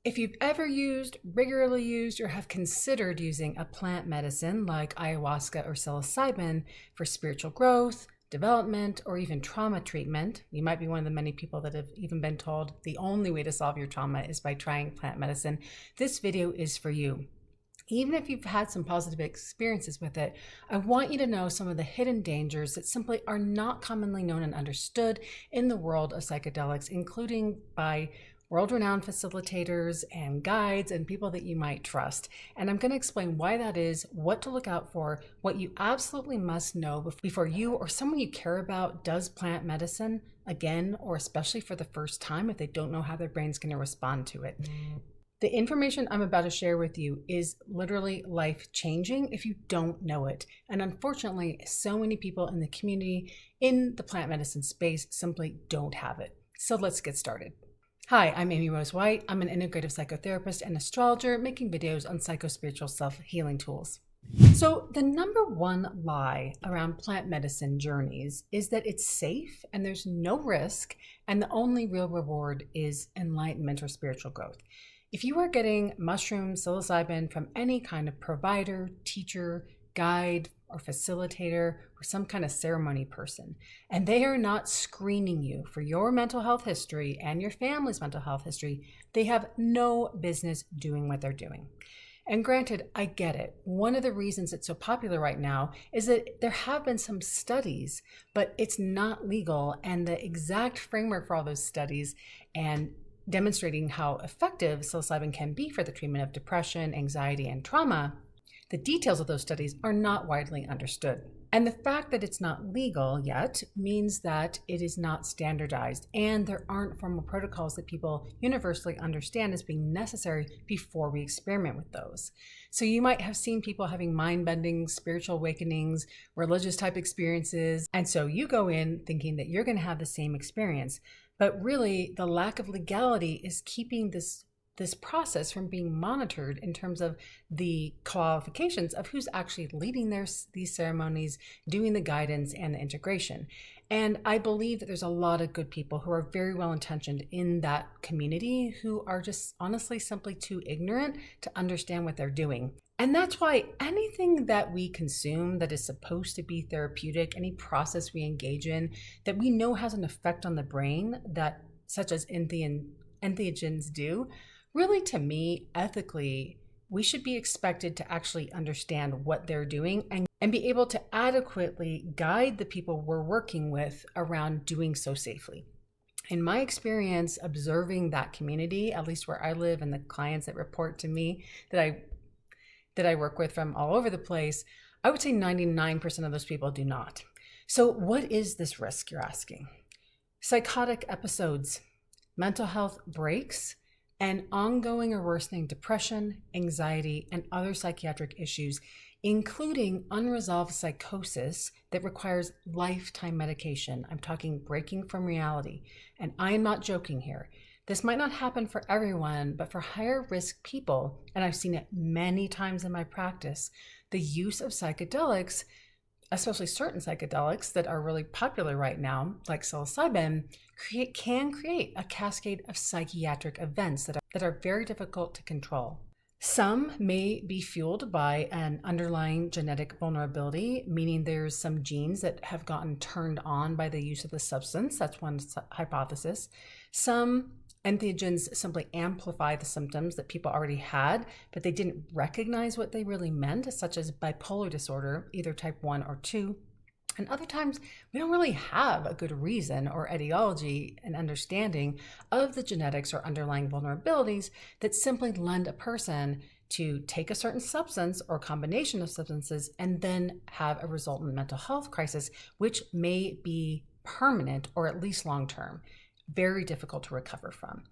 If you've ever used, regularly used, or have considered using a plant medicine like ayahuasca or psilocybin for spiritual growth, development, or even trauma treatment, you might be one of the many people that have even been told the only way to solve your trauma is by trying plant medicine. This video is for you. Even if you've had some positive experiences with it, I want you to know some of the hidden dangers that simply are not commonly known and understood in the world of psychedelics, including by world-renowned facilitators and guides and people that you might trust. And I'm going to explain why that is, what to look out for, what you absolutely must know before you or someone you care about does plant medicine again, or especially for the first time if they don't know how their brain's going to respond to it. The information I'm about to share with you is literally life-changing if you don't know it. And unfortunately, so many people in the community in the plant medicine space simply don't have it. So let's get started. Hi, I'm Amy Rose White. I'm an integrative psychotherapist and astrologer making videos on psychospiritual self-healing tools. So the number one lie around plant medicine journeys is that it's safe and there's no risk, and the only real reward is enlightenment or spiritual growth. If you are getting mushrooms, psilocybin from any kind of provider, teacher, guide, or facilitator, or some kind of ceremony person, and they are not screening you for your mental health history and your family's mental health history, they have no business doing what they're doing. And granted, I get it. One of the reasons it's so popular right now is that there have been some studies, but it's not legal, and the exact framework for all those studies and demonstrating how effective psilocybin can be for the treatment of depression, anxiety, and trauma, the details of those studies are not widely understood. And the fact that it's not legal yet means that it is not standardized, and there aren't formal protocols that people universally understand as being necessary before we experiment with those. So you might have seen people having mind-bending spiritual awakenings, religious type experiences, and so you go in thinking that you're going to have the same experience. But really, the lack of legality is keeping this process from being monitored in terms of the qualifications of who's actually leading these ceremonies, doing the guidance and the integration. And I believe that there's a lot of good people who are very well intentioned in that community who are just honestly simply too ignorant to understand what they're doing. And that's why anything that we consume that is supposed to be therapeutic, any process we engage in that we know has an effect on the brain, that such as entheogens do, really, to me, ethically, we should be expected to actually understand what they're doing and be able to adequately guide the people we're working with around doing so safely. In my experience, observing that community, at least where I live, and the clients that report to me that I work with from all over the place, I would say 99% of those people do not. So what is this risk, you're asking? Psychotic episodes, mental health breaks, and ongoing or worsening depression, anxiety, and other psychiatric issues, including unresolved psychosis that requires lifetime medication. I'm talking breaking from reality. And I am not joking here. This might not happen for everyone, but for higher risk people, and I've seen it many times in my practice, the use of psychedelics, especially certain psychedelics that are really popular right now, like psilocybin, can create a cascade of psychiatric events that are very difficult to control. Some may be fueled by an underlying genetic vulnerability, meaning there's some genes that have gotten turned on by the use of the substance. That's one hypothesis. Some entheogens simply amplify the symptoms that people already had, but they didn't recognize what they really meant, such as bipolar disorder, either type 1 or 2. And other times, we don't really have a good reason or etiology and understanding of the genetics or underlying vulnerabilities that simply lend a person to take a certain substance or combination of substances and then have a resultant mental health crisis, which may be permanent or at least long-term, very difficult to recover from.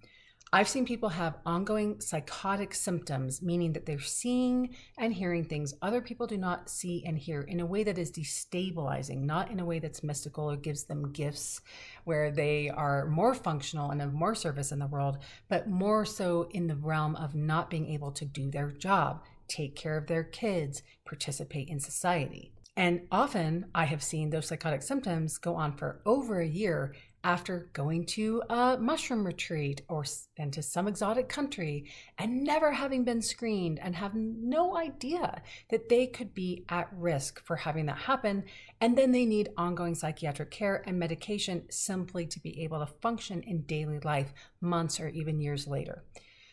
I've seen people have ongoing psychotic symptoms, meaning that they're seeing and hearing things other people do not see and hear in a way that is destabilizing, not in a way that's mystical or gives them gifts where they are more functional and of more service in the world, but more so in the realm of not being able to do their job, take care of their kids, participate in society. And often I have seen those psychotic symptoms go on for over a year after going to a mushroom retreat and to some exotic country and never having been screened and have no idea that they could be at risk for having that happen. And then they need ongoing psychiatric care and medication simply to be able to function in daily life months or even years later.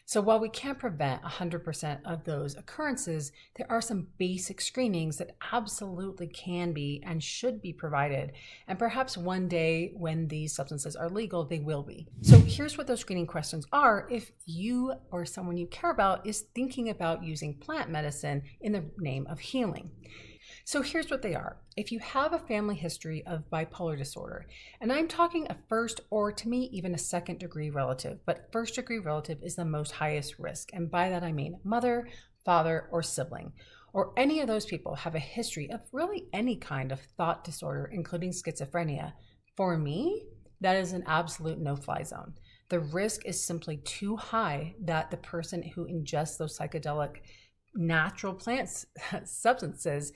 So while we can't prevent 100% of those occurrences, there are some basic screenings that absolutely can be and should be provided. And perhaps one day when these substances are legal, they will be. So here's what those screening questions are if you or someone you care about is thinking about using plant medicine in the name of healing. So here's what they are. If you have a family history of bipolar disorder, and I'm talking a first or to me even a second degree relative, but first degree relative is the most highest risk. And by that I mean mother, father, or sibling, or any of those people have a history of really any kind of thought disorder, including schizophrenia. For me, that is an absolute no-fly zone. The risk is simply too high that the person who ingests those psychedelic natural plant substances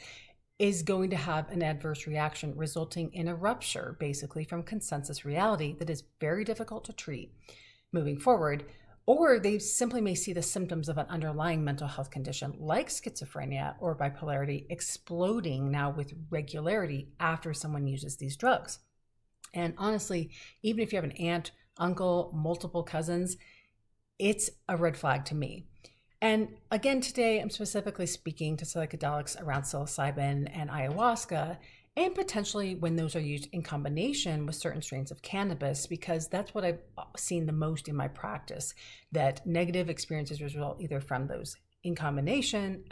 is going to have an adverse reaction resulting in a rupture, basically, from consensus reality that is very difficult to treat moving forward. Or they simply may see the symptoms of an underlying mental health condition like schizophrenia or bipolarity exploding now with regularity after someone uses these drugs. And honestly, even if you have an aunt, uncle, multiple cousins, it's a red flag to me. And again, today I'm specifically speaking to psychedelics around psilocybin and ayahuasca, and potentially when those are used in combination with certain strains of cannabis, because that's what I've seen the most in my practice, that negative experiences result either from those in combination,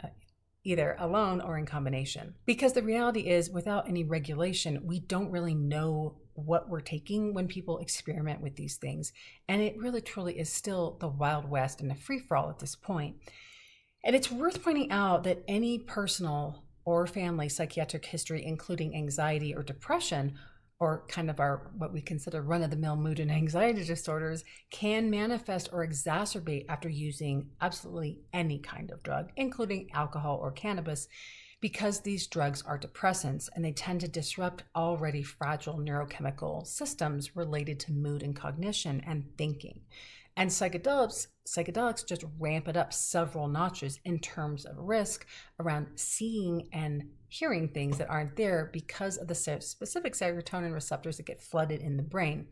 either alone or in combination. Because the reality is, without any regulation, we don't really know what we're taking when people experiment with these things. And it really truly is still the Wild West and a free-for-all at this point. And it's worth pointing out that any personal or family psychiatric history, including anxiety or depression, or kind of our what we consider run-of-the-mill mood and anxiety disorders, can manifest or exacerbate after using absolutely any kind of drug, including alcohol or cannabis, because these drugs are depressants and they tend to disrupt already fragile neurochemical systems related to mood and cognition and thinking. And psychedelics just ramp it up several notches in terms of risk around seeing and hearing things that aren't there because of the specific serotonin receptors that get flooded in the brain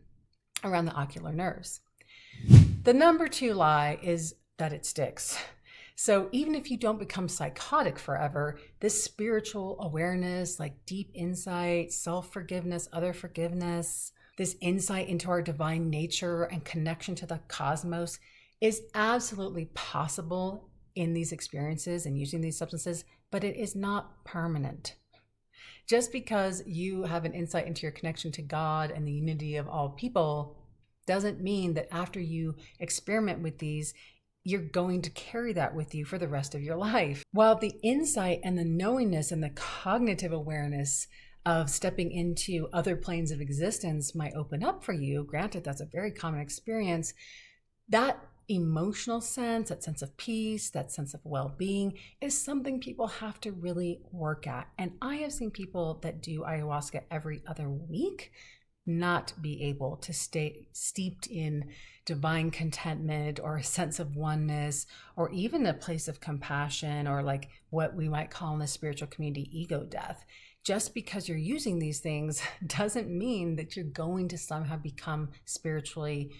around the ocular nerves. The number 2 lie is that it sticks. So even if you don't become psychotic forever, this spiritual awareness, like deep insight, self-forgiveness, other forgiveness, this insight into our divine nature and connection to the cosmos is absolutely possible in these experiences and using these substances, but it is not permanent. Just because you have an insight into your connection to God and the unity of all people doesn't mean that after you experiment with these, you're going to carry that with you for the rest of your life. While the insight and the knowingness and the cognitive awareness of stepping into other planes of existence might open up for you, granted that's a very common experience, that emotional sense, that sense of peace, that sense of well-being is something people have to really work at. And I have seen people that do ayahuasca every other week not be able to stay steeped in divine contentment or a sense of oneness, or even a place of compassion, or like what we might call in the spiritual community ego death. Just because you're using these things doesn't mean that you're going to somehow become spiritually,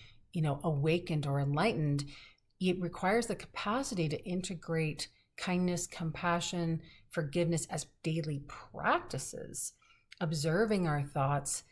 awakened or enlightened. It requires the capacity to integrate kindness, compassion, forgiveness as daily practices, observing our thoughts,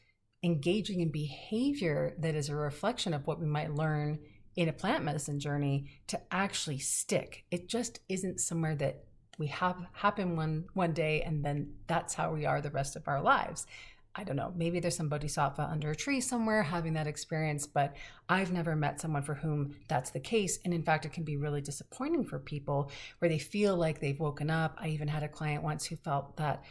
engaging in behavior that is a reflection of what we might learn in a plant medicine journey to actually stick. It just isn't somewhere that we have happen one day and then that's how we are the rest of our lives. I don't know, maybe there's some bodhisattva under a tree somewhere having that experience, but I've never met someone for whom that's the case. And in fact, it can be really disappointing for people where they feel like they've woken up. I even had a client once who felt that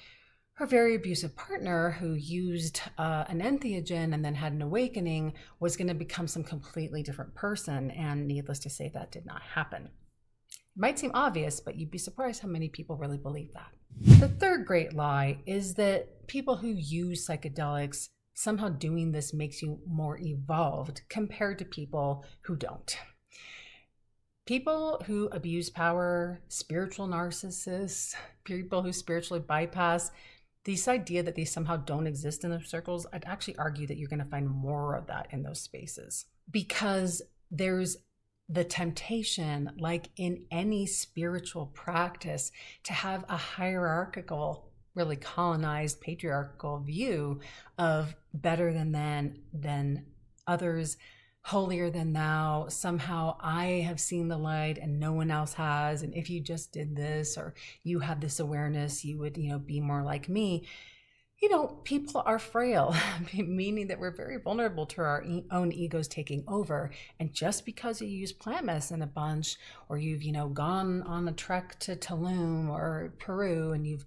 her very abusive partner, who used an entheogen and then had an awakening, was going to become some completely different person. And needless to say, that did not happen. It might seem obvious, but you'd be surprised how many people really believe that. The third great lie is that people who use psychedelics somehow doing this makes you more evolved compared to people who don't. People who abuse power, spiritual narcissists, people who spiritually bypass, this idea that they somehow don't exist in those circles, I'd actually argue that you're going to find more of that in those spaces, because there's the temptation, like in any spiritual practice, to have a hierarchical, really colonized, patriarchal view of better than others, holier than thou. Somehow I have seen the light and no one else has, and if you just did this or you have this awareness, you would, be more like me. People are frail, meaning that we're very vulnerable to our own egos taking over. And just because you use plant medicine a bunch, or you've, gone on a trek to Tulum or Peru, and you've,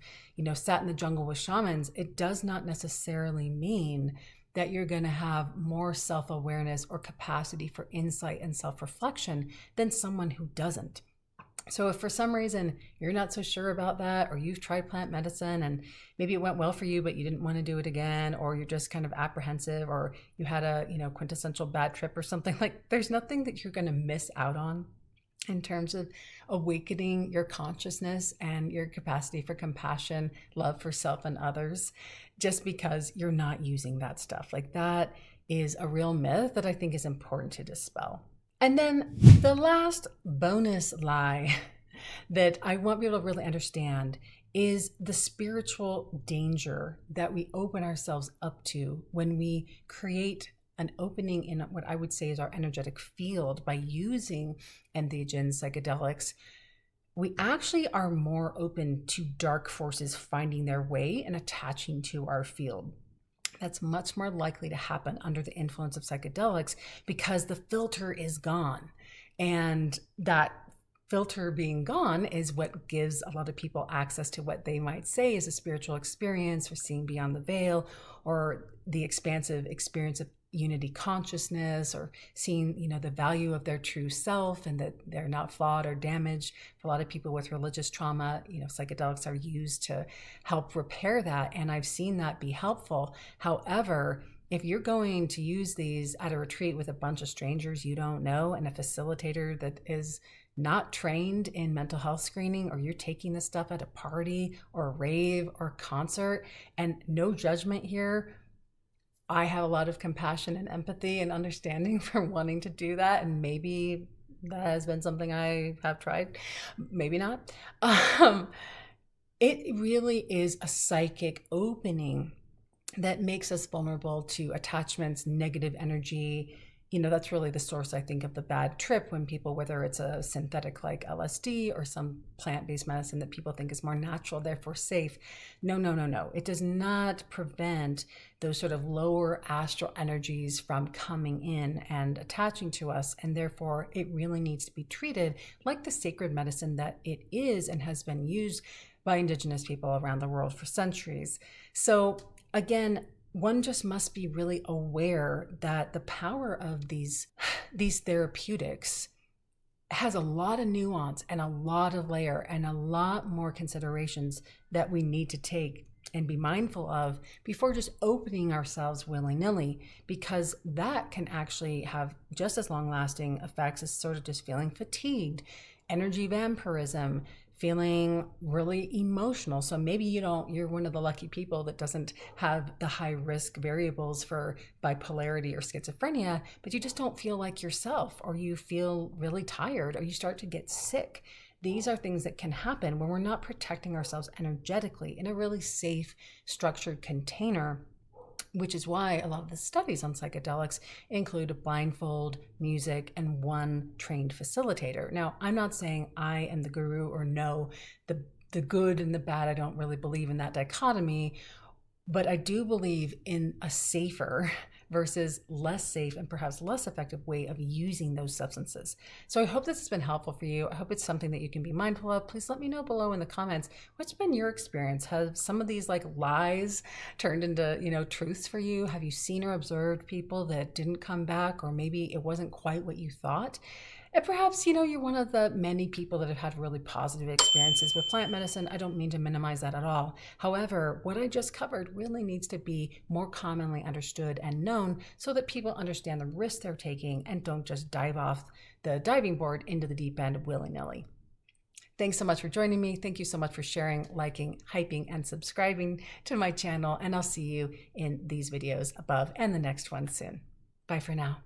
sat in the jungle with shamans, it does not necessarily mean that you're going to have more self-awareness or capacity for insight and self-reflection than someone who doesn't. So if for some reason you're not so sure about that, or you've tried plant medicine and maybe it went well for you, but you didn't want to do it again, or you're just kind of apprehensive, or you had a, quintessential bad trip or something, like there's nothing that you're going to miss out on in terms of awakening your consciousness and your capacity for compassion, love for self and others, just because you're not using that stuff. Like that is a real myth that I think is important to dispel. And then the last bonus lie that I want people to really understand is the spiritual danger that we open ourselves up to when we create an opening in what I would say is our energetic field by using entheogens, psychedelics. We actually are more open to dark forces finding their way and attaching to our field. That's much more likely to happen under the influence of psychedelics because the filter is gone. And that filter being gone is what gives a lot of people access to what they might say is a spiritual experience, or seeing beyond the veil, or the expansive experience of unity consciousness, or seeing, the value of their true self and that they're not flawed or damaged. For a lot of people with religious trauma, psychedelics are used to help repair that. And I've seen that be helpful. However, if you're going to use these at a retreat with a bunch of strangers you don't know and a facilitator that is not trained in mental health screening, or you're taking this stuff at a party or a rave or concert, and no judgment here, I have a lot of compassion and empathy and understanding for wanting to do that. And maybe that has been something I have tried, maybe not. It really is a psychic opening that makes us vulnerable to attachments, negative energy. That's really the source, I think, of the bad trip, when people, whether it's a synthetic like LSD or some plant-based medicine that people think is more natural, therefore safe. No. It does not prevent those sort of lower astral energies from coming in and attaching to us. And therefore, it really needs to be treated like the sacred medicine that it is and has been used by indigenous people around the world for centuries. So again, one just must be really aware that the power of these therapeutics has a lot of nuance and a lot of layer and a lot more considerations that we need to take and be mindful of before just opening ourselves willy-nilly, because that can actually have just as long-lasting effects as sort of just feeling fatigued, energy vampirism, feeling really emotional. So maybe you're one of the lucky people that doesn't have the high risk variables for bipolarity or schizophrenia, but you just don't feel like yourself, or you feel really tired, or you start to get sick. These are things that can happen when we're not protecting ourselves energetically in a really safe, structured container, which is why a lot of the studies on psychedelics include a blindfold, music, and one trained facilitator. Now, I'm not saying I am the guru or know the good and the bad. I don't really believe in that dichotomy, but I do believe in a safer versus less safe and perhaps less effective way of using those substances. So I hope this has been helpful for you. I hope it's something that you can be mindful of. Please let me know below in the comments, what's been your experience? Have some of these like lies turned into, truths for you? Have you seen or observed people that didn't come back, or maybe it wasn't quite what you thought? And perhaps, you're one of the many people that have had really positive experiences with plant medicine. I don't mean to minimize that at all. However, what I just covered really needs to be more commonly understood and known so that people understand the risk they're taking and don't just dive off the diving board into the deep end willy-nilly. Thanks so much for joining me. Thank you so much for sharing, liking, hyping, and subscribing to my channel. And I'll see you in these videos above and the next one soon. Bye for now.